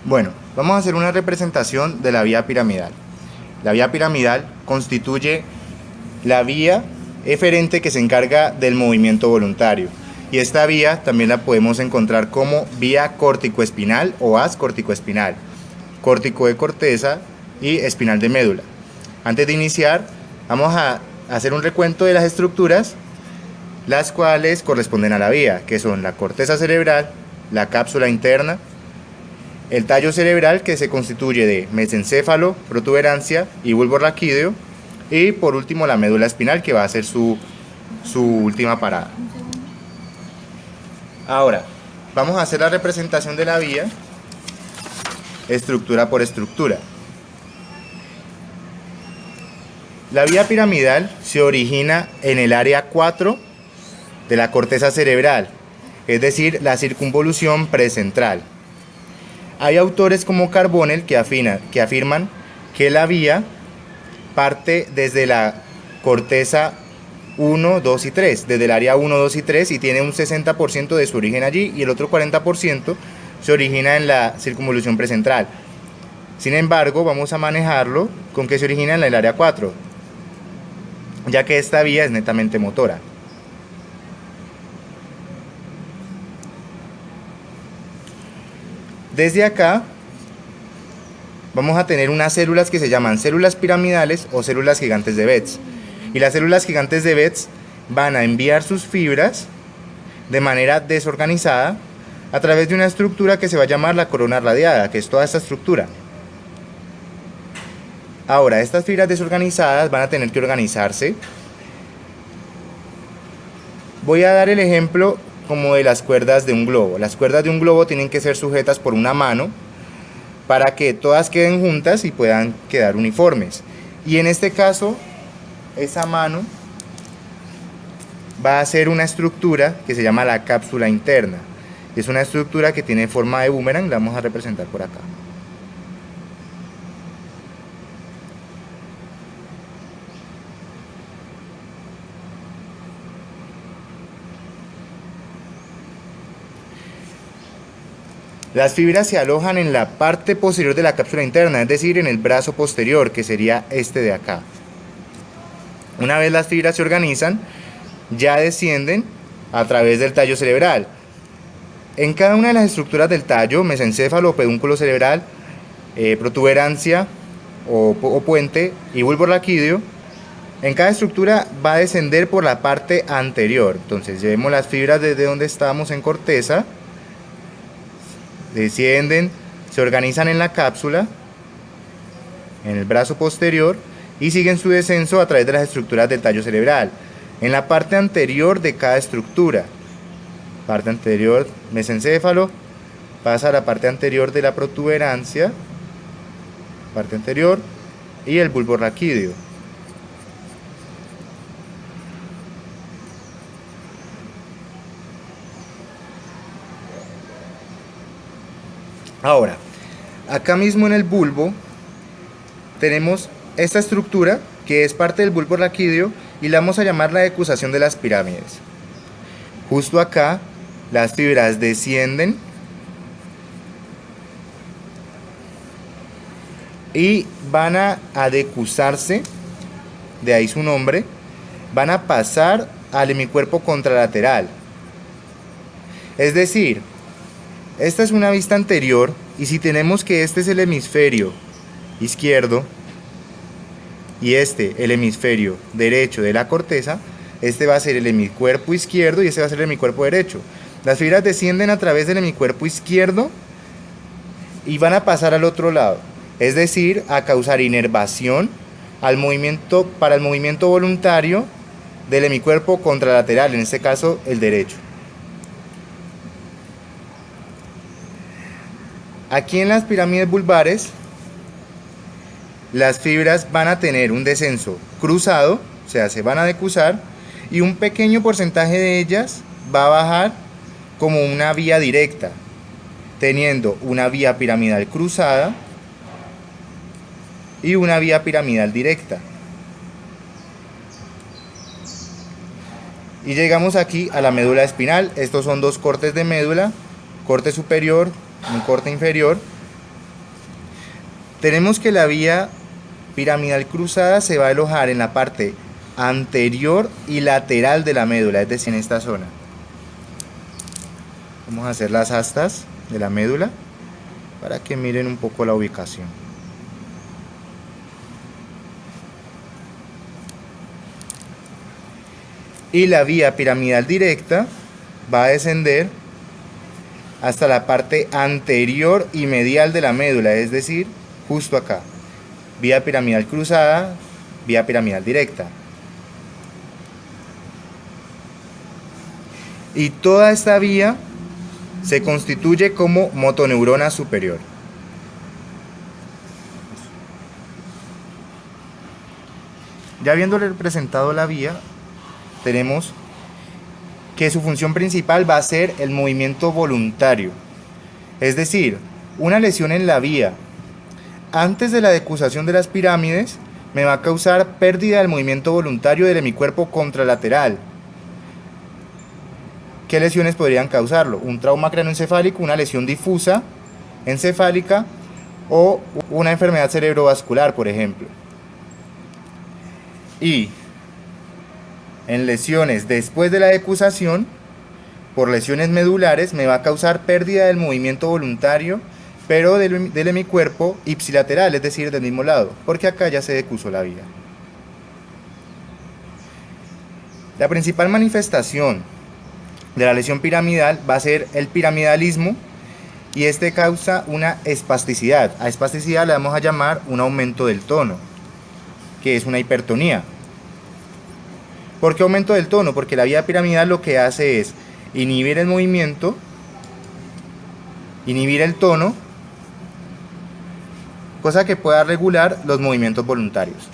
Bueno, vamos a hacer una representación de la vía piramidal. La vía piramidal constituye la vía eferente que se encarga del movimiento voluntario. Y esta vía también la podemos encontrar como vía córtico-espinal o haz córtico-espinal, córtico de corteza y espinal de médula. Antes de iniciar, vamos a hacer un recuento de las estructuras, las cuales corresponden a la vía, que son la corteza cerebral, la cápsula interna, el tallo cerebral, que se constituye de mesencéfalo, protuberancia y bulbo raquídeo, y por último la médula espinal, que va a ser su última parada. Ahora, vamos a hacer la representación de la vía, estructura por estructura. La vía piramidal se origina en el área 4 de la corteza cerebral, es decir, la circunvolución precentral. Hay autores como Carbonell que afirman que la vía parte desde la corteza 1, 2 y 3, desde el área 1, 2 y 3, y tiene un 60% de su origen allí, y el otro 40% se origina en la circunvolución precentral. Sin embargo, vamos a manejarlo con que se origina en el área 4, ya que esta vía es netamente motora. Desde acá vamos a tener unas células que se llaman células piramidales o células gigantes de Betz. Y las células gigantes de Betz van a enviar sus fibras de manera desorganizada a través de una estructura que se va a llamar la corona radiada, que es toda esta estructura. Ahora, estas fibras desorganizadas van a tener que organizarse. Voy a dar el ejemplo como de las cuerdas de un globo. Las cuerdas de un globo tienen que ser sujetas por una mano para que todas queden juntas y puedan quedar uniformes. Y en este caso, esa mano va a ser una estructura que se llama la cápsula interna. Es una estructura que tiene forma de boomerang, la vamos a representar por acá. Las fibras se alojan en la parte posterior de la cápsula interna, es decir, en el brazo posterior, que sería este de acá. Una vez las fibras se organizan, ya descienden a través del tallo cerebral. En cada una de las estructuras del tallo, mesencéfalo o pedúnculo cerebral, protuberancia o puente y bulbo raquídeo, en cada estructura va a descender por la parte anterior. Entonces, llevemos las fibras desde donde estábamos en corteza, descienden, se organizan en la cápsula, en el brazo posterior, y siguen su descenso a través de las estructuras del tallo cerebral. En la parte anterior de cada estructura, parte anterior mesencéfalo, pasa a la parte anterior de la protuberancia, parte anterior, y el bulbo raquídeo. Ahora, acá mismo en el bulbo tenemos esta estructura que es parte del bulbo raquídeo y la vamos a llamar la decusación de las pirámides. Justo acá las fibras descienden y van a decusarse, de ahí su nombre, van a pasar al hemicuerpo contralateral. Es decir, esta es una vista anterior, y si tenemos que este es el hemisferio izquierdo y este el hemisferio derecho de la corteza, este va a ser el hemicuerpo izquierdo y este va a ser el hemicuerpo derecho. Las fibras descienden a través del hemicuerpo izquierdo y van a pasar al otro lado, es decir, a causar inervación para el movimiento voluntario del hemicuerpo contralateral, en este caso el derecho. Aquí en las pirámides vulvares, las fibras van a tener un descenso cruzado, o sea, se van a decusar, y un pequeño porcentaje de ellas va a bajar como una vía directa, teniendo una vía piramidal cruzada y una vía piramidal directa. Y llegamos aquí a la médula espinal. Estos son dos cortes de médula, corte superior, un corte inferior, tenemos que la vía piramidal cruzada se va a alojar en la parte anterior y lateral de la médula, es decir, en esta zona. Vamos a hacer las astas de la médula para que miren un poco la ubicación. Y la vía piramidal directa va a descender hasta la parte anterior y medial de la médula, es decir, justo acá. Vía piramidal cruzada, vía piramidal directa. Y toda esta vía se constituye como motoneurona superior. Ya habiéndole representado la vía, tenemos que su función principal va a ser el movimiento voluntario. Es decir, una lesión en la vía antes de la decusación de las pirámides me va a causar pérdida del movimiento voluntario del hemicuerpo contralateral. ¿Qué lesiones podrían causarlo? Un trauma craneoencefálico, una lesión difusa encefálica o una enfermedad cerebrovascular, por ejemplo. Y en lesiones después de la decusación, por lesiones medulares, me va a causar pérdida del movimiento voluntario, pero del hemicuerpo ipsilateral, es decir, del mismo lado, porque acá ya se decusó la vía. La principal manifestación de la lesión piramidal va a ser el piramidalismo, y este causa una espasticidad. A espasticidad le vamos a llamar un aumento del tono, que es una hipertonía. ¿Por qué aumento del tono? Porque la vía piramidal lo que hace es inhibir el movimiento, inhibir el tono, cosa que pueda regular los movimientos voluntarios.